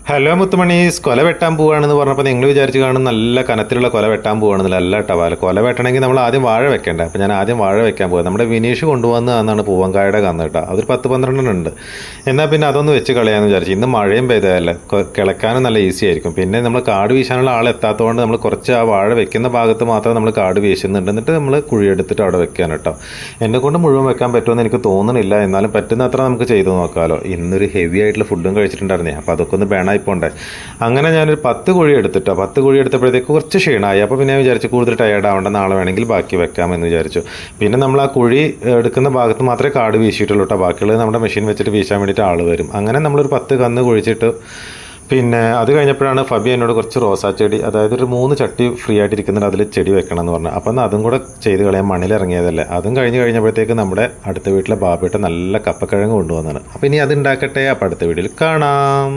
Hello മുത്തുമണീസ്, കൊല വെട്ടാൻ പോവുകയാണെന്ന് പറഞ്ഞപ്പോൾ നിങ്ങൾ വിചാരിച്ച് കാണും നല്ല കനത്തിലുള്ള കൊല വെട്ടാൻ പോവുകയാണെന്നില്ല. അല്ല കേട്ടോ. കൊല വെട്ടണമെങ്കിൽ നമ്മൾ ആദ്യം വാഴ വെക്കേണ്ടേ. അപ്പോൾ ഞാൻ ആദ്യം വാഴ വെക്കാൻ പോകുന്നത് നമ്മുടെ വിനീഷ് കൊണ്ടുവന്നതാണ് പൂവങ്കായുടെ കന്ന് കേട്ടോ. അതൊരു 10-12 ഉണ്ട്. എന്നാൽ പിന്നെ അതൊന്ന് വെച്ച് കളയാമെന്ന് വിചാരിച്ചു. ഇന്ന് മഴയും പെയ്തതല്ലേ, കിളക്കാനും നല്ല ഈസി ആയിരിക്കും. പിന്നെ നമ്മൾ കാട് വീശാനുള്ള ആളെത്താത്തതുകൊണ്ട് നമ്മൾ കുറച്ച് ആ വാഴ വെക്കുന്ന ഭാഗത്ത് മാത്രം നമ്മൾ കാട് വീശുന്നുണ്ട്. എന്നിട്ട് നമ്മൾ കുഴിയെടുത്തിട്ട് അവിടെ വെക്കാൻ കേട്ടോ. എന്നെക്കൊണ്ട് മുഴുവൻ വെക്കാൻ പറ്റുമെന്ന് എനിക്ക് തോന്നുന്നില്ല. എന്നാലും പറ്റുന്നത്ര നമുക്ക് ചെയ്ത് നോക്കാമല്ലോ. ഇന്നൊരു ഹെവി ആയിട്ടുള്ള ഫുഡും കഴിച്ചിട്ടുണ്ടായിരുന്നേ. അപ്പോൾ അതൊക്കെ ഒന്ന് വേണം പോണ്ടേ. അങ്ങനെ ഞാനൊരു 10 കുഴി എടുത്തിട്ടോ. 10 കുഴി എടുത്തപ്പോഴത്തേക്ക് കുറച്ച് ക്ഷീണമായി. അപ്പോൾ പിന്നെ ഞാൻ വിചാരിച്ചു കൂടുതൽ ടയേർഡ് ആവേണ്ട, നാളെ വേണമെങ്കിൽ ബാക്കി വെക്കാമെന്ന് വിചാരിച്ചു. പിന്നെ നമ്മൾ ആ കുഴി എടുക്കുന്ന ഭാഗത്ത് മാത്രമേ കാട് വീശിയിട്ടുള്ളൂ കേട്ടോ. ബാക്കിയുള്ളത് നമ്മുടെ മെഷീൻ വെച്ചിട്ട് വീശാൻ വേണ്ടിയിട്ട് ആൾ വരും. അങ്ങനെ നമ്മളൊരു 10 കന്ന് കുഴിച്ചിട്ട് പിന്നെ അത് കഴിഞ്ഞപ്പോഴാണ് ഫബി എന്നോട് കുറച്ച് റോസാ ചെടി, അതായത് ഒരു 3 ചട്ടി ഫ്രീ ആയിട്ടിരിക്കുന്നുണ്ട്, അതിൽ ചെടി വെക്കണം എന്ന് പറഞ്ഞു. അപ്പം അതും കൂടെ ചെയ്ത് കളയാൻ മണ്ണിലിറങ്ങിയതല്ലേ. അതും കഴിഞ്ഞപ്പോഴത്തേക്ക് നമ്മുടെ അടുത്ത വീട്ടിലെ ബാബിയിട്ട് നല്ല കപ്പക്കിഴങ്ങ് കൊണ്ടുവന്നതാണ്. അപ്പോൾ ഇനി അത് ഉണ്ടാക്കട്ടെ. അപ്പോൾ അടുത്ത വീഡിയോയിൽ കാണാം.